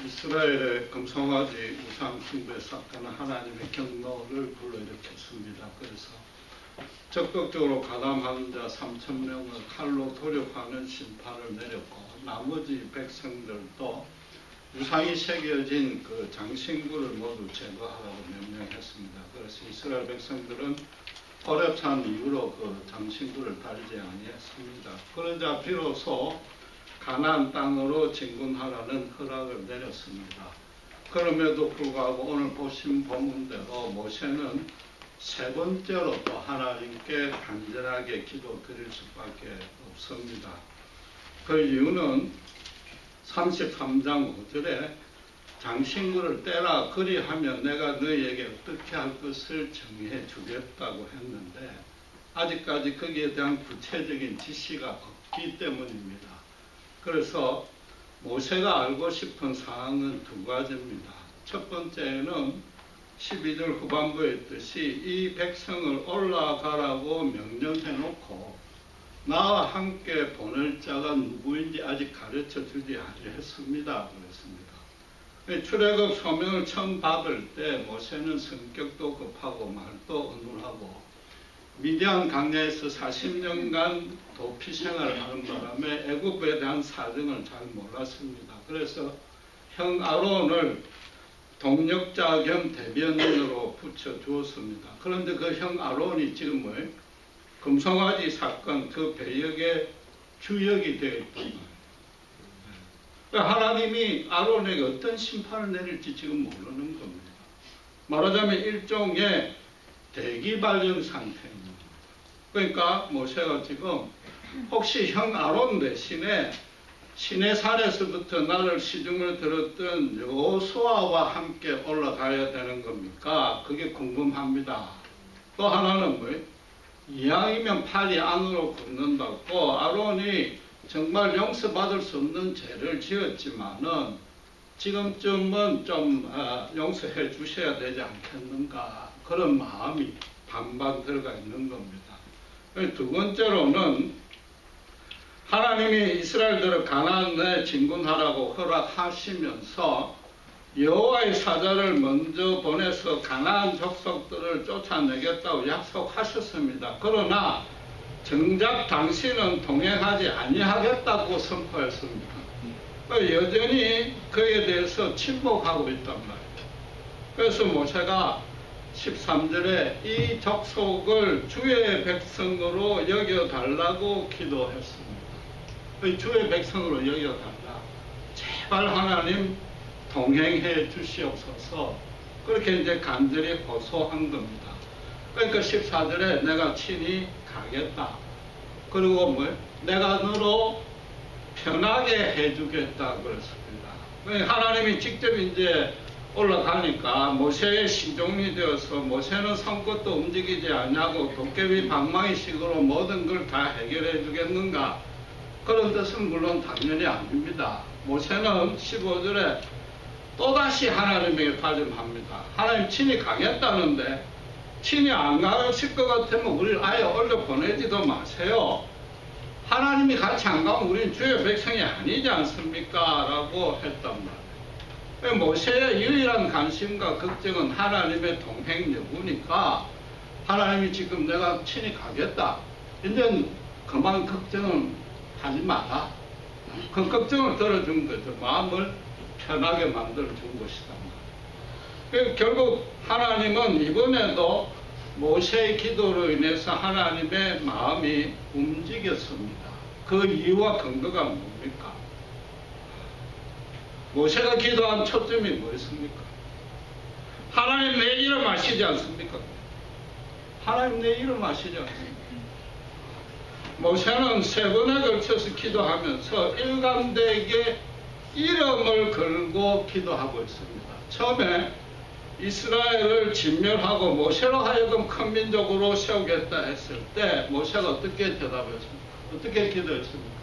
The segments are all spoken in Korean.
이스라엘의 금송아지 우상 숭배 사건은 하나님의 경노를 불러일으켰습니다. 그래서 적극적으로 가담하는 자 3,000명을 칼로 도륙하는 심판을 내렸고, 나머지 백성들도 우상이 새겨진 그 장신구를 모두 제거하라고 명령했습니다. 그래서 이스라엘 백성들은 어렵찬 이유로 그 장신구를 달지 아니했습니다. 그러자 비로소 가나안 땅으로 진군하라는 허락을 내렸습니다. 그럼에도 불구하고 오늘 보신 본문대로 모세는 세 번째로 또 하나님께 간절하게 기도 드릴 수밖에 없습니다. 그 이유는 33장 5절에 장신구를 떼라, 그리하면 내가 너희에게 어떻게 할 것을 정해 주겠다고 했는데 아직까지 거기에 대한 구체적인 지시가 없기 때문입니다. 그래서 모세가 알고 싶은 사항은 두 가지입니다. 첫 번째는 12절 후반부에 있듯이 이 백성을 올라가라고 명령해 놓고 나와 함께 보낼 자가 누구인지 아직 가르쳐 주지 아니했습니다. 그랬습니다. 출애굽 소명을 처음 받을 때 모세는 성격도 급하고 말도 어눌하고 미디안 강야에서 40년간 도피 생활을 하는 바람에 애굽에 대한 사정을 잘 몰랐습니다. 그래서 형 아론을 동력자 겸 대변인으로 붙여주었습니다. 그런데 그 형 아론이 지금 금송아지 사건 그 배역의 주역이 되어 있단 말이에요. 하나님이 아론에게 어떤 심판을 내릴지 지금 모르는 겁니다. 말하자면 일종의 대기발령 상태입니다. 그러니까 모세가 지금 혹시 형 아론 대신에 시내산에서부터 나를 시중을 들었던 여호수아와 함께 올라가야 되는 겁니까? 그게 궁금합니다. 또 하나는 뭐예요? 이왕이면 팔이 안으로 굽는다고 아론이 정말 용서받을 수 없는 죄를 지었지만은 지금쯤은 좀 용서해 주셔야 되지 않겠는가, 그런 마음이 반반 들어가 있는 겁니다. 두 번째로는 하나님이 이스라엘들을 가나안에 진군하라고 허락하시면서 여호와의 사자를 먼저 보내서 가나안 족속들을 쫓아내겠다고 약속하셨습니다. 그러나 정작 당신은 동행하지 아니하겠다고 선포했습니다. 여전히 그에 대해서 침묵하고 있단 말이에요. 그래서 모세가 13절에 이 족속을 주의 백성으로 여겨달라고 기도했습니다. 주의 백성으로 여겨달라. 제발 하나님 동행해 주시옵소서. 그렇게 이제 간절히 호소한 겁니다. 그러니까 14절에 내가 친히 가겠다. 그리고 내가 너로 편하게 해주겠다 그랬습니다. 하나님이 직접 이제 올라가니까 모세의 시종이 되어서 모세는 손끝도 움직이지 않냐고 도깨비 방망이식으로 모든 걸 다 해결해 주겠는가? 그런 뜻은 물론 당연히 아닙니다. 모세는 15절에 또다시 하나님에게 다짐합니다. 하나님 친히 가겠다는데 친히 안 가실 것 같으면 우리를 아예 올려 보내지도 마세요. 하나님이 같이 안 가면 우리는 주의 백성이 아니지 않습니까? 라고 했단 말이에요. 모세의 유일한 관심과 걱정은 하나님의 동행 여부니까 하나님이 지금 내가 친히 가겠다. 이제 그만 걱정은 하지 마라. 그 걱정을 들어준 거죠. 마음을 편하게 만들어준 것이다. 결국 하나님은 이번에도 모세의 기도로 인해서 하나님의 마음이 움직였습니다. 그 이유와 근거가 뭡니까? 모세가 기도한 초점이 뭐였습니까? 하나님 내 이름 아시지 않습니까? 하나님 내 이름 아시지 않습니까? 모세는 세 번에 걸쳐서 기도하면서 일관되게 이름을 걸고 기도하고 있습니다. 처음에 이스라엘을 진멸하고 모세로 하여금 큰 민족으로 세우겠다 했을 때 모세가 어떻게 대답했습니까? 어떻게 기도했습니까?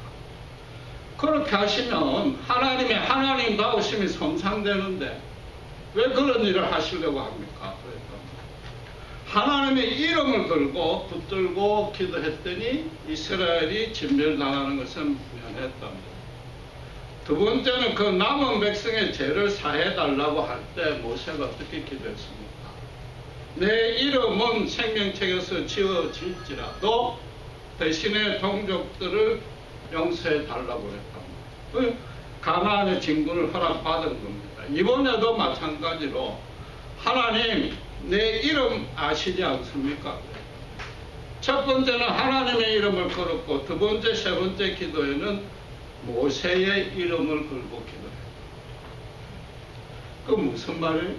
그렇게 하시면 하나님의 하나님다우심이 손상되는데 왜 그런 일을 하시려고 합니까? 하나님의 이름을 걸고 붙들고 기도했더니 이스라엘이 진멸당하는 것은 분명했답니다. 두 번째는 그 남은 백성의 죄를 사해달라고 할 때 모세가 어떻게 기도했습니까? 내 이름은 생명책에서 지워질지라도 대신에 동족들을 용서해달라고 그랬답니다. 가나안의 진군을 허락받은 겁니다. 이번에도 마찬가지로 하나님 내 이름 아시지 않습니까? 첫 번째는 하나님의 이름을 걸었고 두 번째, 세 번째 기도에는 모세의 이름을 걸고 기도해요. 그 무슨 말이에요?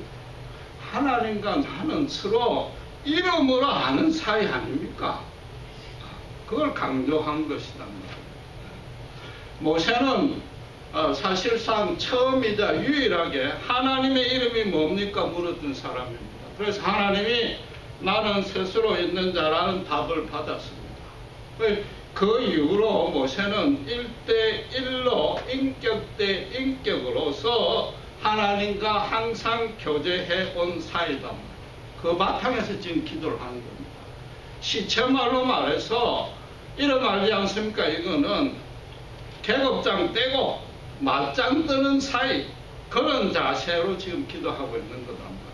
하나님과 나는 서로 이름으로 아는 사이 아닙니까? 그걸 강조한 것이란 말이에요. 모세는 사실상 처음이자 유일하게 하나님의 이름이 뭡니까? 물었던 사람입니다. 그래서 하나님이 나는 스스로 있는 자라는 답을 받았습니다. 그 이후로 모세는 1대1로 인격 대 인격으로서 하나님과 항상 교제해 온 사이다. 그 바탕에서 지금 기도를 하는 겁니다. 시체말로 말해서 이런 말이지 않습니까? 이거는 계급장 떼고 맞짱 뜨는 사이, 그런 자세로 지금 기도하고 있는 거단 말이에요.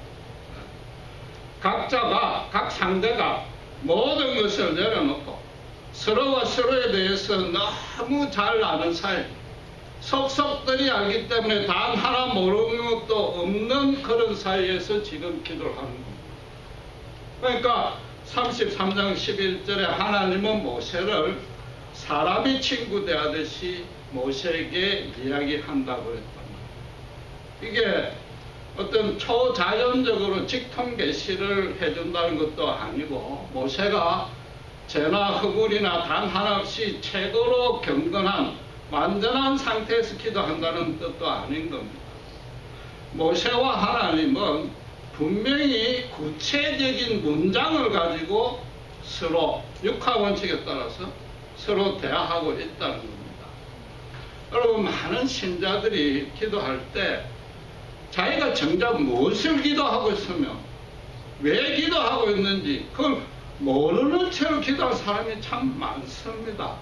각자가, 각 상대가 모든 것을 내려놓고 서로와 서로에 대해서 너무 잘 아는 사이, 속속들이 알기 때문에 단 하나 모르는 것도 없는 그런 사이에서 지금 기도를 하는 겁니다. 그러니까 33장 11절에 하나님은 모세를 사람이 친구 대하듯이 모세에게 이야기한다고 했단 말이에요. 이게 어떤 초자연적으로 직통 계시를 해준다는 것도 아니고 모세가 죄나 허물이나 단 하나 없이 최고로 경건한 완전한 상태에서 기도한다는 뜻도 아닌 겁니다. 모세와 하나님은 분명히 구체적인 문장을 가지고 서로 육하원칙에 따라서 서로 대화하고 있다는 겁니다. 여러분, 많은 신자들이 기도할 때 자기가 정작 무엇을 기도하고 있으며 왜 기도하고 있는지 그걸 모르는 채로 기도할 사람이 참 많습니다.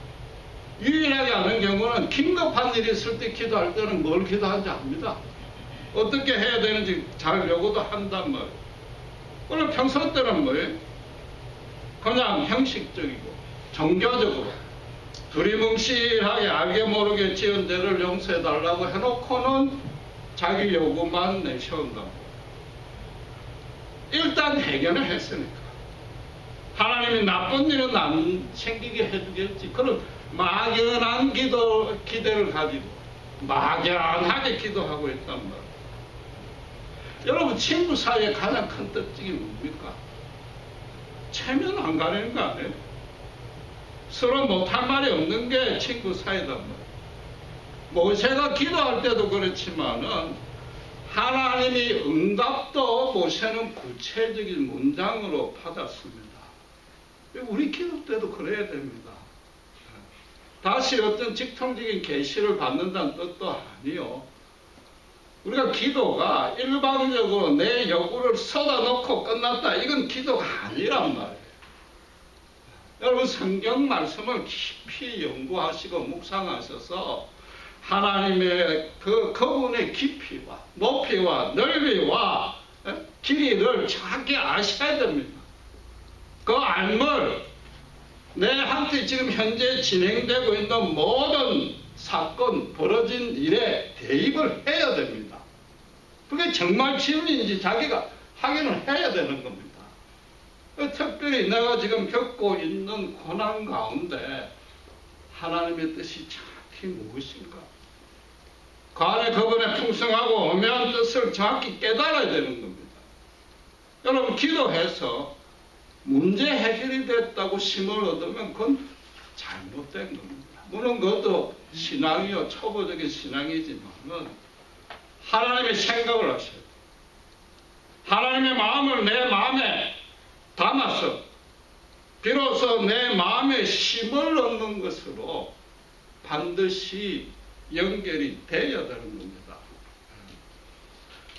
유일하게 아는 경우는 긴급한 일이 있을 때 기도할 때는 뭘 기도하는지 압니다. 어떻게 해야 되는지 잘 요구도 한단 말이에요. 원래 평소 때는 뭐예요? 그냥 형식적이고 종교적으로 두리뭉실하게 알게 모르게 지은 죄를 용서해달라고 해놓고는 자기 요구만 내세운다고. 일단 해결을 했으니까 하나님이 나쁜 일은 안 생기게 해주겠지. 그런 막연한 기대를 가지고 막연하게 기도하고 있단 말이에요. 여러분, 친구 사이에 가장 큰 특징이 뭡니까? 체면 안 가리는 거 아니에요? 서로 못할 말이 없는 게 친구 사이단 말이에요. 모세가 기도할 때도 그렇지만은 하나님이 응답도 모세는 구체적인 문장으로 받았습니다. 우리 기도 때도 그래야 됩니다. 다시 어떤 직통적인 계시를 받는다는 뜻도 아니요. 우리가 기도가 일방적으로 내 요구를 쏟아놓고 끝났다. 이건 기도가 아니란 말이에요. 여러분, 성경 말씀을 깊이 연구하시고 묵상하셔서 하나님의 그분의 깊이와 높이와 넓이와 길이를 정확히 아셔야 됩니다. 그 알물, 내한테 지금 현재 진행되고 있는 모든 사건, 벌어진 일에 대입을 해야 됩니다. 그게 정말 진리인지 자기가 확인을 해야 되는 겁니다. 특별히 내가 지금 겪고 있는 고난 가운데 하나님의 뜻이 정확히 무엇인가? 그 안에 그분의 풍성하고 오묘한 뜻을 정확히 깨달아야 되는 겁니다. 여러분, 기도해서 문제 해결이 됐다고 심을 얻으면 그건 잘못된 겁니다. 물론 그것도 신앙이요, 초보적인 신앙이지만 하나님의 생각을 하셔야 돼요. 하나님의 마음을 내 마음에 담아서 비로소 내 마음에 심을 얻는 것으로 반드시 연결이 되어야 되는 겁니다.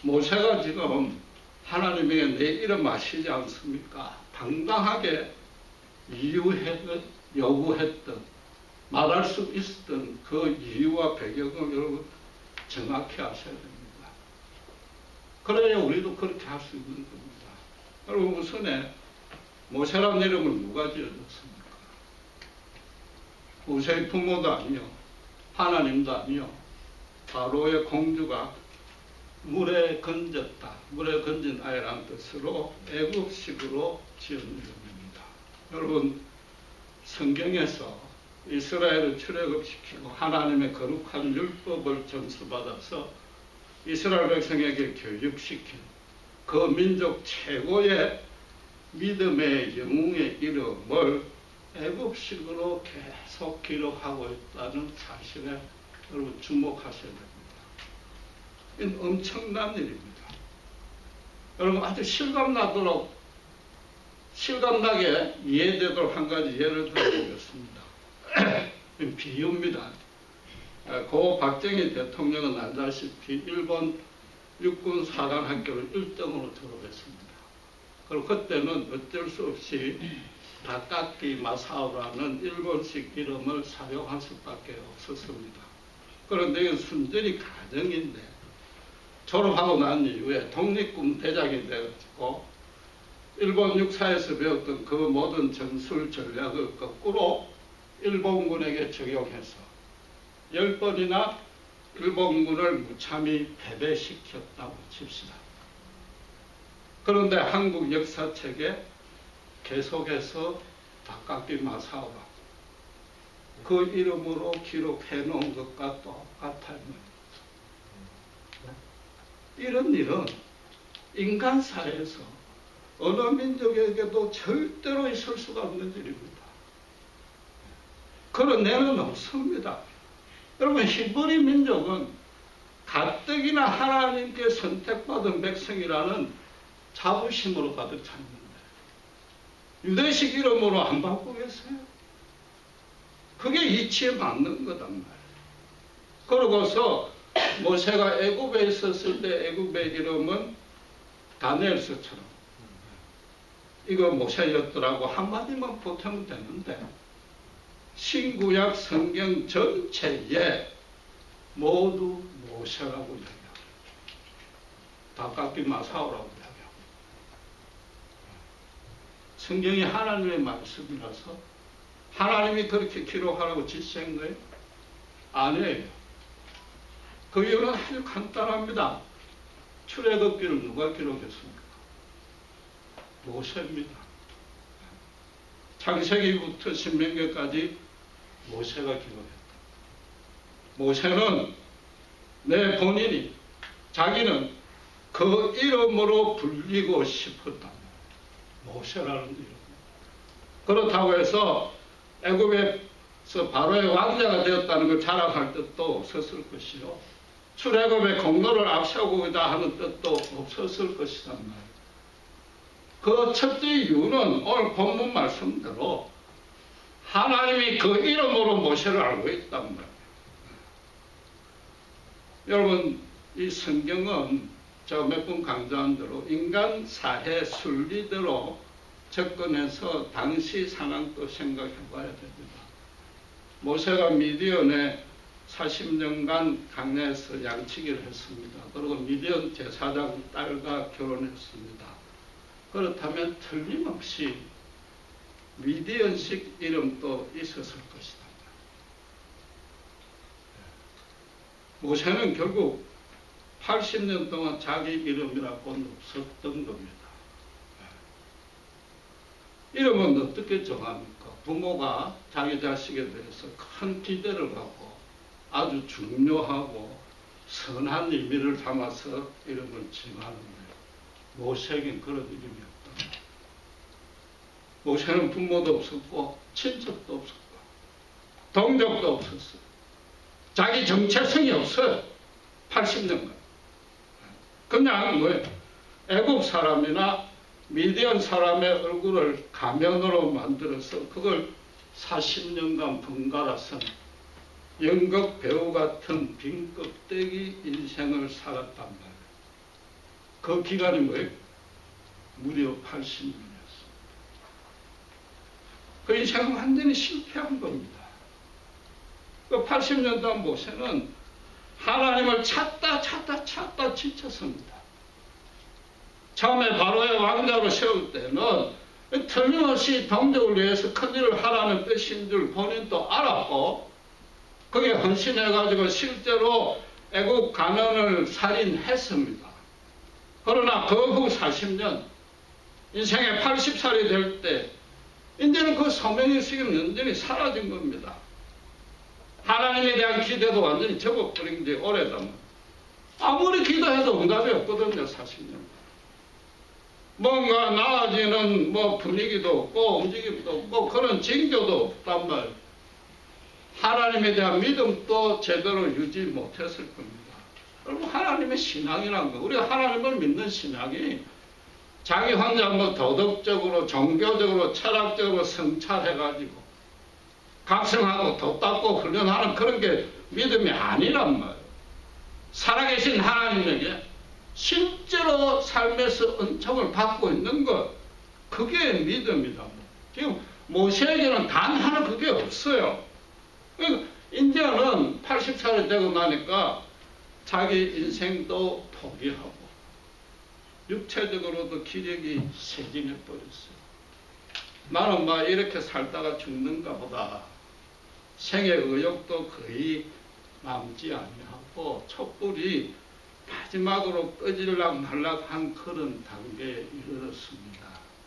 모세가 지금 하나님에게 내 이름 아시지 않습니까? 당당하게 요구했던 말할 수 있었던 그 이유와 배경을 여러분 정확히 하셔야 됩니다. 그래야 우리도 그렇게 할 수 있는 겁니다. 여러분, 우선에 모세라는 이름을 누가 지어줬습니까? 모세의 부모도 아니요, 하나님도 아니요, 바로의 공주가 물에 건졌다, 물에 건진 아이라는 뜻으로 애국식으로 지은 이름입니다. 여러분, 성경에서 이스라엘을 출애굽시키고 하나님의 거룩한 율법을 전수받아서 이스라엘 백성에게 교육시킨 그 민족 최고의 믿음의 영웅의 이름을 애국식으로 계속 기록하고 있다는 사실에 여러분 주목하셔야 됩니다. 이건 엄청난 일입니다. 여러분, 아주 실감나게 이해되도록 한 가지 예를 들어보겠습니다. 비유입니다. 고 박정희 대통령은 알다시피 일본 육군 사관학교를 1등으로 졸업했습니다. 그리고 그때는 어쩔 수 없이 다카키 마사오라는 일본식 이름을 사용할 수밖에 없었습니다. 그런데 이건 순전히 가정인데 졸업하고 난 이후에 독립군 대장이 되었고 일본 육사에서 배웠던 그 모든 전술 전략을 거꾸로 일본군에게 적용해서 10번이나 일본군을 무참히 패배시켰다고 칩시다. 그런데 한국 역사책에 계속해서 다카키 마사오가 그 이름으로 기록해 놓은 것과 똑같아요. 이런 일은 인간사회에서 어느 민족에게도 절대로 있을 수가 없는 일입니다. 그런 애는 없습니다. 여러분, 히브리 민족은 가뜩이나 하나님께 선택받은 백성이라는 자부심으로 가득 찼는데 유대식 이름으로 안 바꾸겠어요? 그게 이치에 맞는 거단 말이에요. 그러고서 모세가 애굽에 있었을 때 애굽의 이름은 다니엘서처럼 이거 모세였더라고 한마디만 보태면 되는데 신구약 성경 전체에 모두 모세라고 이야기하고 다카키 마사오라고 이야기하고 성경이 하나님의 말씀이라서 하나님이 그렇게 기록하라고 지시한 거예요? 아니에요. 그 이유는 아주 간단합니다. 출애굽기를 누가 기록했습니까? 모세입니다. 창세기부터 신명기까지 모세가 기록했다. 모세는 내 본인이 자기는 그 이름으로 불리고 싶었다. 모세라는 이름. 그렇다고 해서 애굽에서 바로의 왕자가 되었다는 걸 자랑할 뜻도 없었을 것이요. 출애굽의 공로를 앞세우고자 하는 뜻도 없었을 것이란 말이에요. 그 첫째 이유는 오늘 본문 말씀대로 하나님이 그 이름으로 모세를 알고 있단 말이에요. 여러분, 이 성경은 제가 몇 번 강조한 대로 인간 사회 순리대로 접근해서 당시 상황도 생각해 봐야 됩니다. 모세가 미디언에 40년간 강야에서 양치기를 했습니다. 그리고 미디언 제사장 딸과 결혼했습니다. 그렇다면 틀림없이 미디언식 이름도 있었을 것이다. 모세는 결국 80년 동안 자기 이름이라고는 없었던 겁니다. 이름은 어떻게 정합니까? 부모가 자기 자식에 대해서 큰 기대를 갖고 아주 중요하고 선한 의미를 담아서 이름을 정하는 거예요. 모세에겐 그런 이름이었다. 모세는 부모도 없었고 친척도 없었고 동족도 없었어요. 자기 정체성이 없어요. 80년간. 그냥 뭐예요? 애국 사람이나 미디안 사람의 얼굴을 가면으로 만들어서 그걸 40년간 번갈아서 연극 배우 같은 빈 껍데기 인생을 살았단 말이에요. 그 기간이 뭐예요? 무려 80년이었습니다. 그 인생은 완전히 실패한 겁니다. 그 80년 동안 모세는 하나님을 찾다 지쳤습니다. 처음에 바로의 왕자로 세울 때는 틀림없이 동족을 위해서 큰일을 하라는 뜻인 줄 본인도 알았고 그게 헌신해가지고 실제로 애국 간원을 살인했습니다. 그러나 그 후 40년 인생의 80살이 될 때 이제는 그 소명의식은 완전히 사라진 겁니다. 하나님에 대한 기대도 완전히 접어버린 지 오래되면 아무리 기도해도 응답이 없거든요. 40년. 뭔가 나아지는 분위기도 없고 움직임도 없고 그런 징조도 없단 말이에요. 하나님에 대한 믿음도 제대로 유지 못했을 겁니다. 여러분 하나님의 신앙이란 거 우리가 하나님을 믿는 신앙이 자기 혼자 도덕적으로 종교적으로 철학적으로 성찰해가지고 각성하고 도 닦고 훈련하는 그런 게 믿음이 아니란 말이에요. 살아계신 하나님에게 실제로 삶에서 은총을 받고 있는 것 그게 믿음이다. 지금 모세에게는 단 하나 그게 없어요. 이제는 80살이 되고 나니까 자기 인생도 포기하고 육체적으로도 기력이 쇠진해 버렸어요. 나는 이렇게 살다가 죽는가 보다. 생의 의욕도 거의 남지 아니하고 촛불이 마지막으로 꺼질락 말락한 그런 단계에 이르렀습니다.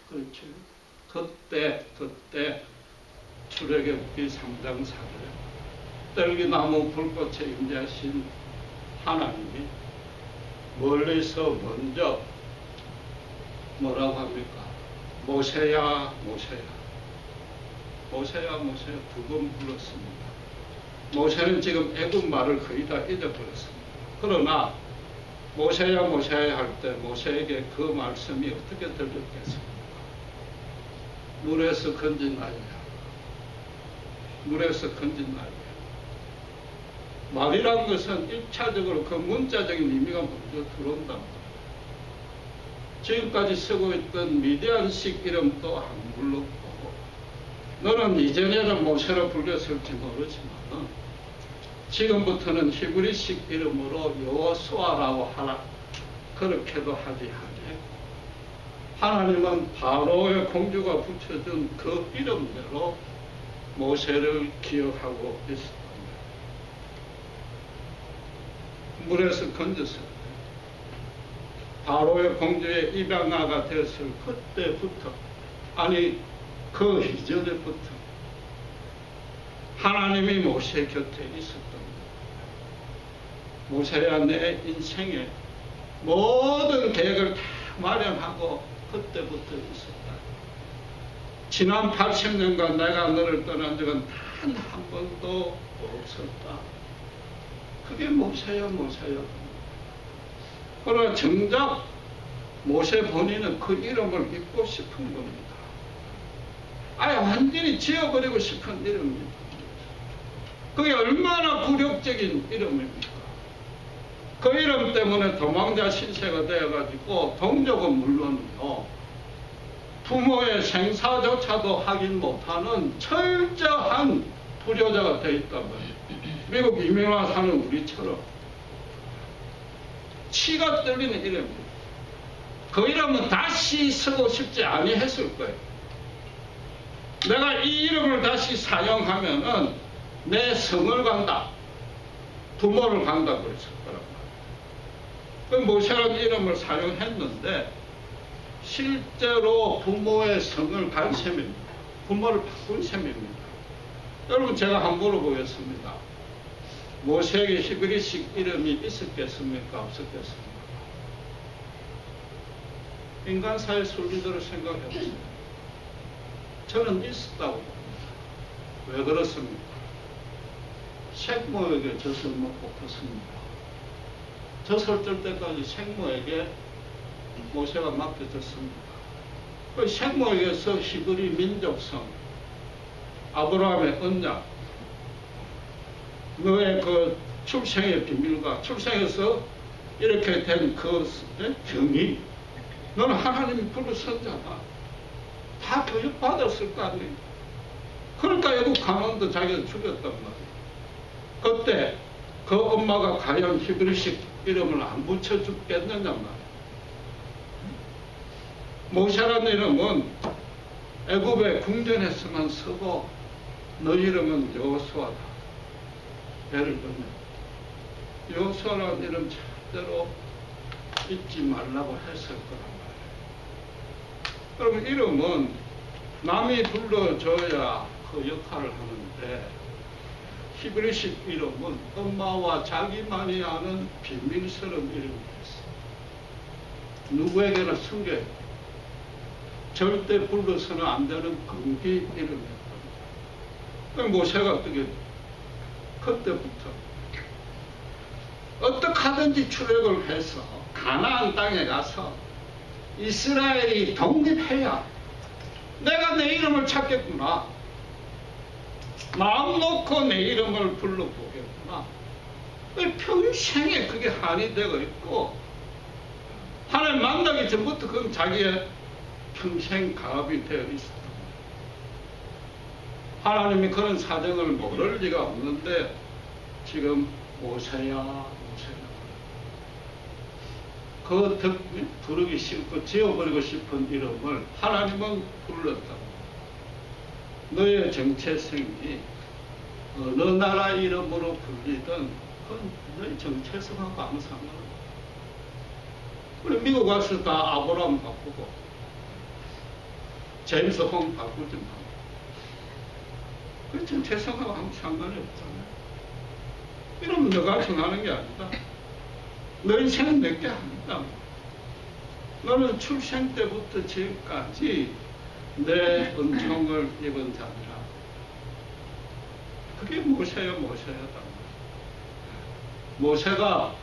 그렇죠. 그때 출애굽기 3장 4절에 떨기나무 불꽃에 임재하신 하나님이 멀리서 먼저 뭐라고 합니까? 모세야 두 번 불렀습니다. 모세는 지금 애굽 말을 거의 다 잊어버렸습니다. 그러나 모세야 할 때 모세에게 그 말씀이 어떻게 들렸겠습니까? 물에서 건진 아이야. 말이란 것은 1차적으로 그 문자적인 의미가 먼저 들어온다. 지금까지 쓰고 있던 미디안식 이름도 안 불렀고 너는 이전에는 모세로 불렸을지 모르지만 지금부터는 히브리식 이름으로 여호수아라고 하라. 그렇게도 하지 하네. 하나님은 바로의 공주가 붙여준 그 이름대로 모세를 기억하고 있었다. 물에서 건졌을 때 바로의 공주의 입양아가 됐을 그때부터 아니 그 이전에부터 하나님이 모세 곁에 있었던 거예요. 모세야 내 인생의 모든 계획을 다 마련하고 그때부터 있었다. 지난 80년간 내가 너를 떠난 적은 단 한 번도 없었다. 그게 모세야. 그러나 정작 모세 본인은 그 이름을 잊고 싶은 겁니다. 아예 완전히 지워버리고 싶은 이름입니다. 그게 얼마나 굴욕적인 이름입니까? 그 이름 때문에 도망자 신세가 되어가지고 동족은 물론이요 부모의 생사조차도 하긴 못하는 철저한 불효자가 되어 있단 말이에요. 미국 이민와 사는 우리처럼 치가 떨리는 이름입니다. 그 이름은 다시 쓰고 싶지 아니했을 거예요. 내가 이 이름을 다시 사용하면은 내 성을 간다, 부모를 간다 그랬을 거란 말이에요. 그 모세라는 이름을 사용했는데 실제로 부모의 성을 간 셈입니다. 부모를 바꾼 셈입니다. 여러분 제가 한번 물어보겠습니다. 모세에게 히브리식 이름이 있었겠습니까? 없었겠습니까? 인간사의 순리대로 생각해보세요. 저는 있었다고 봅니다. 왜 그렇습니까? 생모에게 젖을 먹고 컸습니다. 젖을 뜰 때까지 생모에게 모세가 맡겨졌습니다. 그 생모에게서 히브리 민족성, 아브라함의 언약, 너의 그 출생의 비밀과 출생에서 이렇게 된 그 정의, 너는 하나님이 부른 선자다. 다 교육받았을 거 아니에요. 그러니까 애국 간원도 자기가 죽였단 말이에요. 그때 그 엄마가 과연 히브리식 이름을 안 붙여주겠느냐 말이야. 모세라는 이름은 애굽의 궁전에서만 쓰고 너 이름은 여호수아다. 예를 들면 여호수아라는 이름 절대로 잊지 말라고 했을 거란 말이에요. 여러분, 이름은 남이 불러줘야 그 역할을 하는데 히브리식 이름은 엄마와 자기만이 아는 비밀스러운 이름이 됐어요. 누구에게나 숨겨야 돼요. 절대 불러서는 안 되는 금기 이름이었답니다. 모세가 어떻게 그때부터 어떻게 하든지 출애굽을 해서 가나안 땅에 가서 이스라엘이 독립해야 내가 내 이름을 찾겠구나. 마음 놓고 내 이름을 불러보겠구나. 평생에 그게 한이 되고 있고 하나님 만나기 전부터 그건 자기의 평생 가업이 되어 있었다. 하나님이 그런 사정을 모를 리가 없는데 지금 모세야 그 부르기 싫고 지워버리고 싶은 이름을 하나님은 불렀다. 너의 정체성이 어느 나라 이름으로 불리든 그건 너의 정체성하고 아무 상관없어. 우리 미국 가서 다 아브라함 바꾸고 제임스 홍 바꾸지 마. 그 정체성하고 아무 상관이 없잖아요. 이러면 너가 정하는 게 아니다. 너 인생은 내게 아니다. 너는 출생 때부터 지금까지 내 은총을 입은 자니라. 그게 모세다. 모세가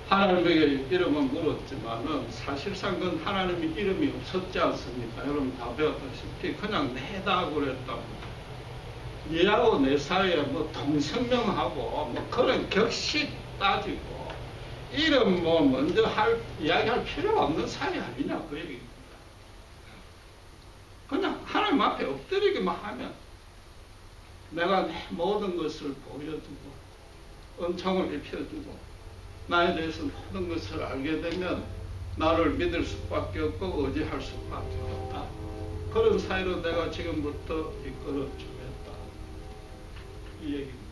하나님에게 이름을 물었지만은 사실상 그건 하나님이 이름이 없었지 않습니까? 여러분 다 배웠다시피 그냥 내다 그랬답니다. 니하고 내 사이에 뭐 동성명하고 뭐 그런 격식 따지고 이름 뭐 먼저 이야기할 필요가 없는 사이 아니냐 그 얘기입니다. 그냥 하나님 앞에 엎드리기만 하면 내가 내 모든 것을 보여주고 은총을 입혀주고 나에 대해서 모든 것을 알게 되면 나를 믿을 수밖에 없고 의지할 수밖에 없다. 그런 사이로 내가 지금부터 이끌어주겠다. 이 얘기입니다.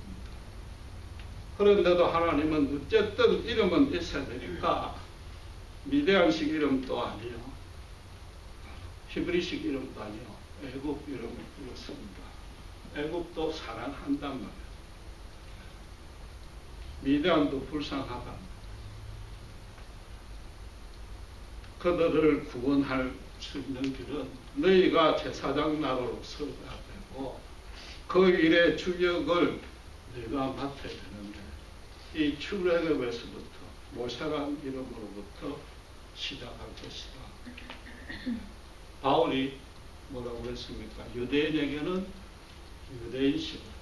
그런데도 하나님은 어쨌든 이름은 있어야 되니까 미디안식 이름도 아니요, 히브리식 이름도 아니요, 애굽 이름을 불렀습니다. 애굽도 사랑한단 말이에요. 미디안도 불쌍하다. 그들을 구원할 수 있는 길은 너희가 제사장 나라로 서야 되고 그 일의 주역을 너희가 맡아야 되는데 이 출애굽에서부터 모세라는 이름으로부터 시작할 것이다. 바울이 뭐라고 그랬습니까? 유대인에게는 유대인식으로,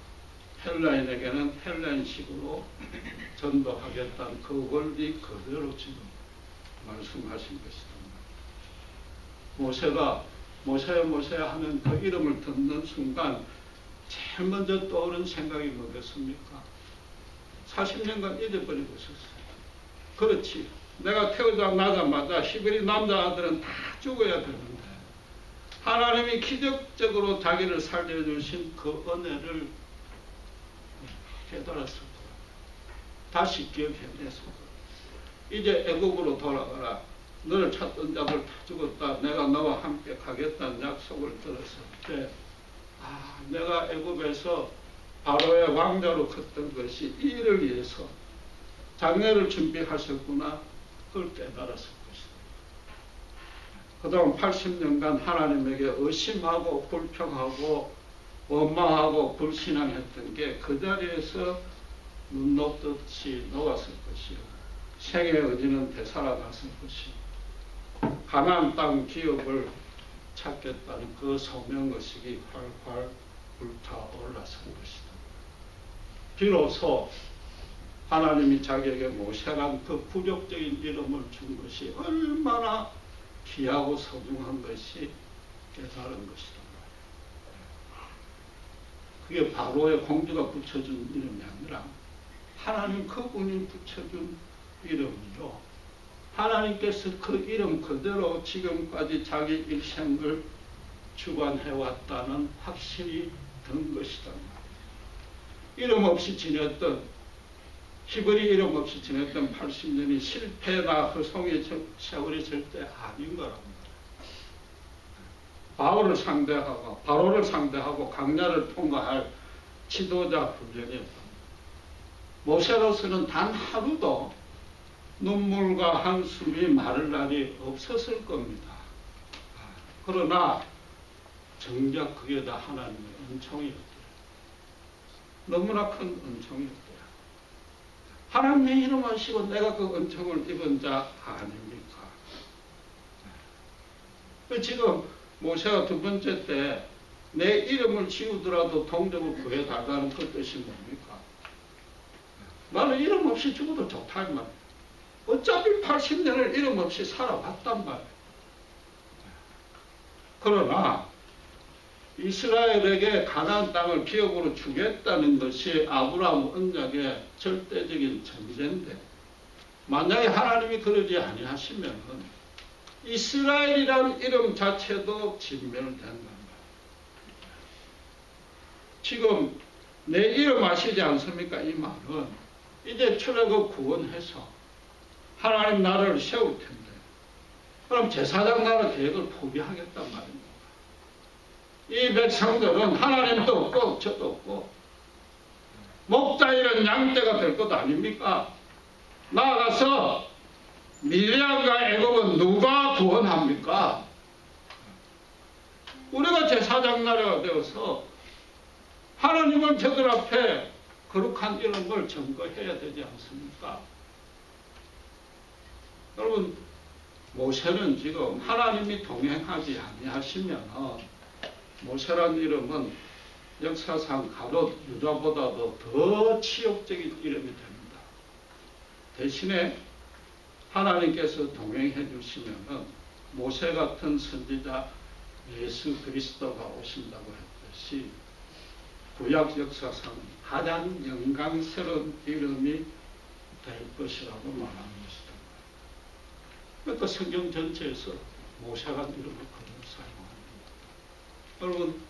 헬라인에게는 헬라인식으로 전도하겠다는 그 원리 그대로 지금 말씀하신 것이다. 모세가 모세야 하면 그 이름을 듣는 순간 제일 먼저 떠오른 생각이 뭐겠습니까? 40년간 잊어버리고 있었어요. 그렇지. 내가 태어나자마자 히브리 남자들은 다 죽어야 되는데 하나님이 기적적으로 자기를 살려주신 그 은혜를 깨달았을 거야. 다시 기억해냈을 거야. 이제 애국으로 돌아가라. 너를 찾던 자들 다 죽었다. 내가 너와 함께 가겠다는 약속을 들었을 때 내가 애굽에서 바로의 왕자로 컸던 것이 이 일을 위해서 장례를 준비하셨구나. 그걸 깨달았을 것이다. 그동안 80년간 하나님에게 의심하고 불평하고 원망하고 불신앙했던 게 그 자리에서 눈 녹듯이 녹았을 것이요. 생의 의지는 되살아났을 것이요. 가나안 땅 기업을 찾겠다는 그 소명의식이 활활 불타올랐을 것이다. 비로소 하나님이 자기에게 모세란 그 굴욕적인 이름을 준 것이 얼마나 귀하고 소중한 것이 깨달은 것이다. 그게 바로의 공주가 붙여준 이름이 아니라 하나님 그분이 붙여준 이름이요. 하나님께서 그 이름 그대로 지금까지 자기 일생을 주관해왔다는 확신이 든 것이다. 이름 없이 지냈던, 히브리 이름 없이 지냈던 80년이 실패나 허송의 세월이 절대 아닌 거랍니다. 바로를 상대하고 강야를 통과할 지도자 훈련이었다. 모세로서는 단 하루도 눈물과 한숨이 마를 날이 없었을 겁니다. 그러나 정작 그게 다 하나님의 은총이었대요. 너무나 큰 은총이었대요. 하나님의 이름 하시고 내가 그 은총을 입은 자 아닙니까? 지금 모세가 두 번째 때 내 이름을 지우더라도 동족을 구해달라는 그 뜻이 뭡니까? 나는 이름 없이 죽어도 좋다 이 말이에요. 어차피 80년을 이름 없이 살아왔단 말이에요. 그러나 이스라엘에게 가나안 땅을 기업으로 주겠다는 것이 아브라함 언약의 절대적인 전제인데, 만약에 하나님이 그러지 아니하시면 이스라엘이라는 이름 자체도 진멸된단 말이에요. 지금 내 이름 아시지 않습니까? 이 말은 이제 출애굽 구원해서 하나님 나라를 세울 텐데, 그럼 제사장 나라 계획을 포기하겠단 말입니다. 이 백성들은 하나님도 없고 저도 없고 목자 이런 양떼가 될 것 아닙니까? 나아가서 미디안과 애굽은 누가 구원합니까? 우리가 제사장 나라가 되어서 하나님은 저들 앞에 거룩한 이름을 증거해야 되지 않습니까? 여러분, 모세는 지금 하나님이 동행하지 아니하시면 모세라는 이름은 역사상 가롯 유다보다도 더 치욕적인 이름이 됩니다. 대신에 하나님께서 동행해 주시면 모세 같은 선지자 예수 그리스도가 오신다고 했듯이 구약 역사상 가장 영광스러운 이름이 될 것이라고 말하는 것이다. 그러니까 성경 전체에서 모세라는 이름을 그대로 사용합니다. 여러분,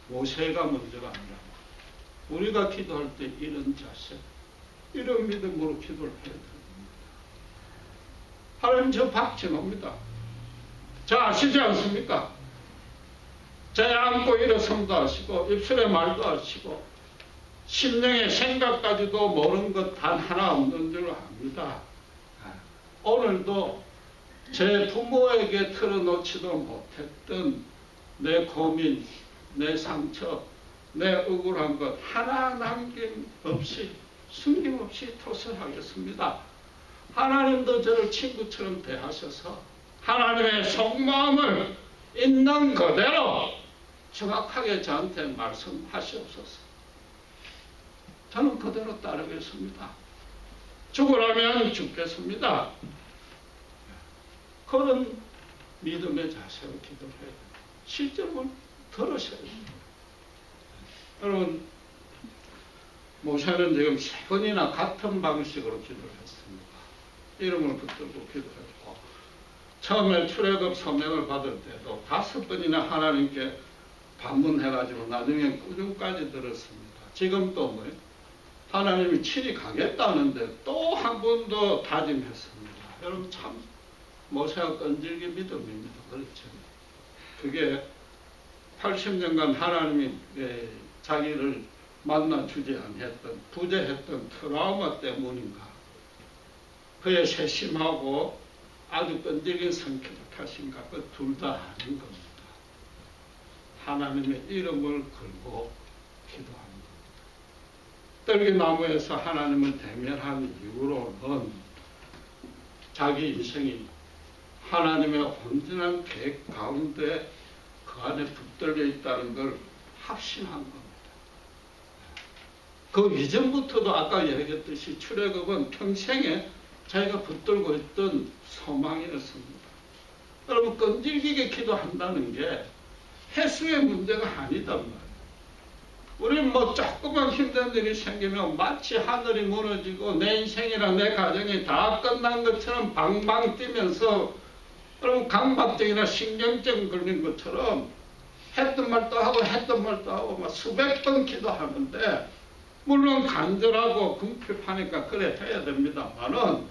모세가 문제가 아니라 우리가 기도할 때 이런 자세, 이런 믿음으로 기도를 해야 됩니다. 하나님 저 박진호입니다. 저 아시지 않습니까? 제 안고 일어섬도 아시고 입술에 말도 아시고 심령의 생각까지도 모르는 것 단 하나 없는 줄 압니다. 오늘도 제 부모에게 털어놓지도 못했던 내 고민, 내 상처, 내 억울한 것 하나 남김없이 숨김없이 토설하겠습니다. 하나님도 저를 친구처럼 대하셔서 하나님의 속마음을 있는 그대로 정확하게 저한테 말씀하시옵소서. 저는 그대로 따르겠습니다. 죽으라면 죽겠습니다. 그런 믿음의 자세로 기도를 해야 됩니다. 실제로 들으셔야 됩니다. 여러분, 모세는 지금 3번이나 같은 방식으로 기도를 했습니다. 이름을 붙들고 기도했고, 처음에 출애굽 서명을 받을 때도 5번이나 하나님께 반문해가지고 나중에 꾸중까지 들었습니다. 지금 또 뭐예요? 하나님이 친히 가겠다는데 또 한 번 더 다짐했습니다. 여러분, 참 모세가 끈질긴 믿음입니다. 그렇죠? 그게 80년간 하나님이 자기를 만나주지 아니했던, 부재했던 트라우마 때문인가, 그의 세심하고 아주 끈질긴 성격 탓인가, 그 둘 다 아닌 겁니다. 하나님의 이름을 걸고 기도하는 겁니다. 떨기나무에서 하나님을 대면한 이후로는 자기 인생이 하나님의 온전한 계획 가운데 그 안에 붙들려 있다는 걸 확신한 겁니다. 그 이전부터도 아까 얘기했듯이 출애굽은 평생에 자기가 붙들고 있던 소망이었습니다. 여러분, 끈질기게 기도한다는 게 횟수의 문제가 아니단 말이에요. 우리 뭐 조그만 힘든 일이 생기면 마치 하늘이 무너지고 내 인생이나 내 가정이 다 끝난 것처럼 방방 뛰면서 그럼 강박증이나 신경증 걸린 것처럼 했던 말도 하고 막 수백 번 기도하는데 물론 간절하고 궁핍하니까 그래 해야 됩니다만은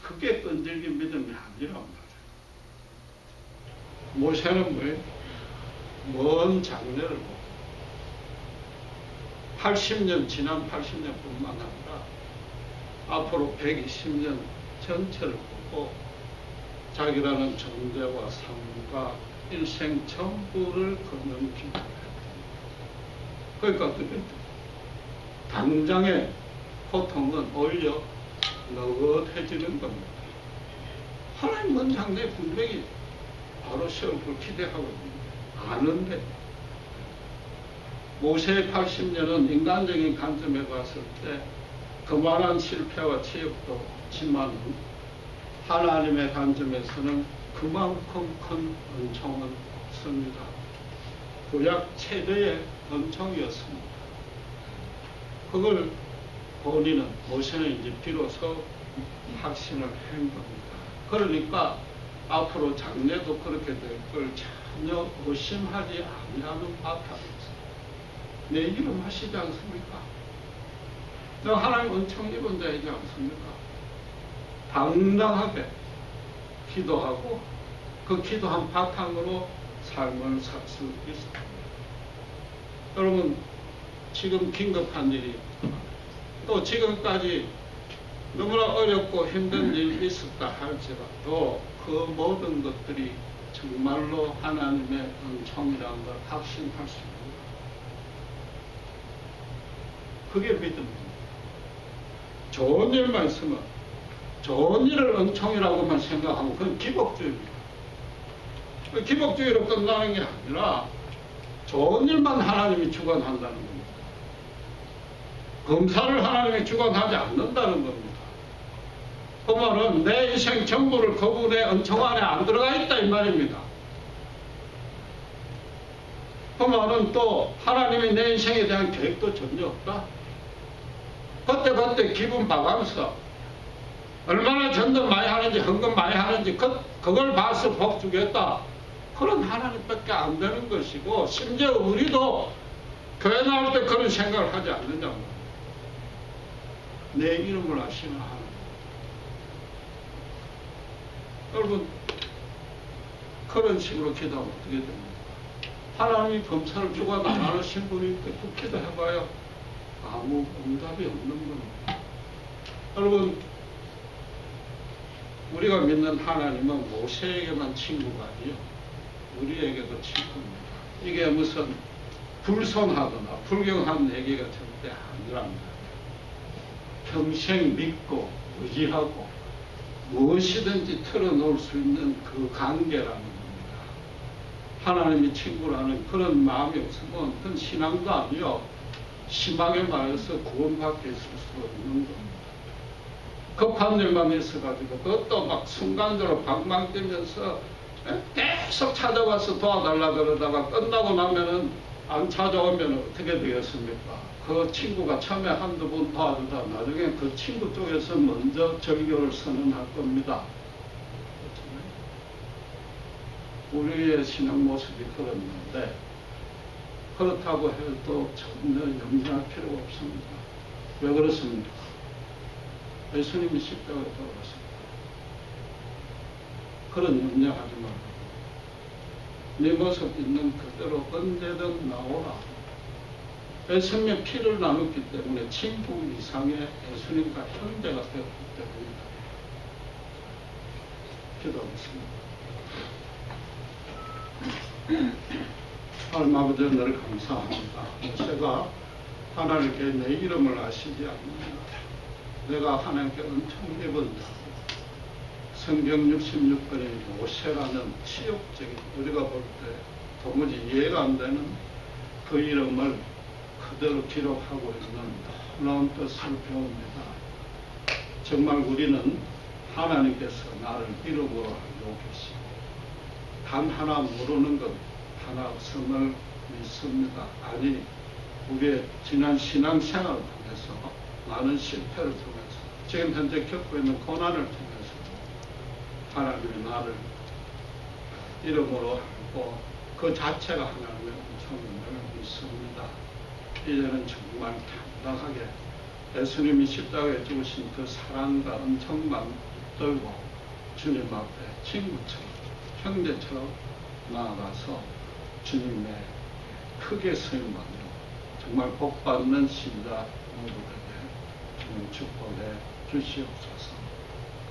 그게 끈질긴 믿음이 아니란 말이에요. 모세는 뭐예요? 먼 장래를 보고 80년 지난 80년뿐만 아니라 앞으로 120년 전체를 보고 자기라는 존재와 삶과 일생 전부를 걷는 기도를 했습니다. 그러니까 어떻게 당장의 고통은 오히려 느긋해지는 겁니다. 하나님은 장래 분명히 바로 시험을 기대하고 있는데 아는데 모세의 80년은 인간적인 관점에 봤을 때 그만한 실패와 치욕도 없지만 하나님의 관점에서는 그만큼 큰 은총은 없습니다. 구약 최대의 은총이었습니다. 그걸 본인은 모세는 이제 비로소 확신을 한 겁니다. 그러니까 앞으로 장래도 그렇게 될 걸 전혀 의심하지 아니하는 바탕에서 내 이름 하시지 않습니까? 너 하나님 은총 입은 자이지 않습니까? 당당하게 기도하고 그 기도한 바탕으로 삶을 살 수 있습니다. 여러분 지금 긴급한 일이 또 지금까지 너무나 어렵고 힘든 일이 있었다 할지라도 그 모든 것들이 정말로 하나님의 은총이라는 걸 확신할 수 있습니다. 그게 믿음입니다. 좋은 일만 있으면 좋은 일을 은총이라고만 생각하면 그건 기복주의입니다. 기복주의로 끝나는 게 아니라 좋은 일만 하나님이 주관한다는 겁니다. 검사를 하나님이 주관하지 않는다는 겁니다. 그 말은 내 인생 전부를 그분의 은총 안에 안 들어가 있다 이 말입니다. 그 말은 또 하나님이 내 인생에 대한 계획도 전혀 없다. 그때 기분 봐가면서 얼마나 전도 많이 하는지 헌금 많이 하는지 그걸 봐서 복 주겠다. 그런 하나님밖에 안 되는 것이고 심지어 우리도 교회 나올 때 그런 생각을 하지 않는다는 거예요. 내 이름을 아시는 하나님. 여러분 그런 식으로 기도하면 어떻게 됩니까? 하나님이 검사를 주관 안 하신 분이 그 기도해봐요. 아무 응답이 없는 겁니다. 여러분 우리가 믿는 하나님은 모세에게만 친구가 아니요 우리에게도 친구입니다. 이게 무슨 불손하거나 불경한 얘기가 절대 아니랍니다. 평생 믿고 의지하고 무엇이든지 털어놓을 수 있는 그 관계라는 겁니다. 하나님이 친구라는 그런 마음이 없으면 그건 신앙도 아니요 심하게 말해서 구원받게 있을 수 없는 겁니다. 급한 일만 있어가지고 그것도 막 순간적으로 방방 뛰면서 계속 찾아와서 도와달라 그러다가 끝나고 나면은 안 찾아오면 어떻게 되겠습니까? 그 친구가 처음에 한두 번 도와주다 나중에 그 친구 쪽에서 먼저 절교를 선언할 겁니다. 우리의 신앙 모습이 그렇는데 그렇다고 해도 전혀 염려할 필요가 없습니다. 왜 그렇습니까? 예수님이 십자가에 돌아가셨다. 그런 염려하지 말고 네 모습 있는 그대로 언제든 나오라. 예수님의 피를 나눴기 때문에 친구 이상의 예수님과 형제가 되었기 때문입니다. 기도하겠습니다. 하나님 아버지 늘 감사합니다. 제가 하나님께 내 이름을 아시지 않는다. 내가 하나님께 은총 입은 성경 66권의 모세라는 치욕적인 우리가 볼 때 도무지 이해가 안 되는 그 이름을 그대로 기록하고 있는 놀라운 뜻을 배웁니다. 정말 우리는 하나님께서 나를 이름으로 알고 계시고 단 하나 모르는 것 하나 없음을 믿습니다. 아니 우리의 지난 신앙생활을 통해서 많은 실패를 통해서 지금 현재 겪고 있는 고난을 통해서 하나님의 나를 이름으로 하고 그 자체가 하나님의 은총임을 믿습니다. 이제는 정말 당당하게 예수님이 십자가에 죽으신 그 사랑과 은총만 들고 주님 앞에 친구처럼 형제처럼 나아가서 주님의 크게 쓰임받는 정말 복받는 신자 모두에게 주님 축복해 주시옵소서.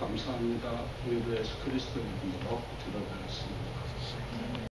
감사합니다. 우리 주 예수 그리스도의 이름으로 기도드렸습니다.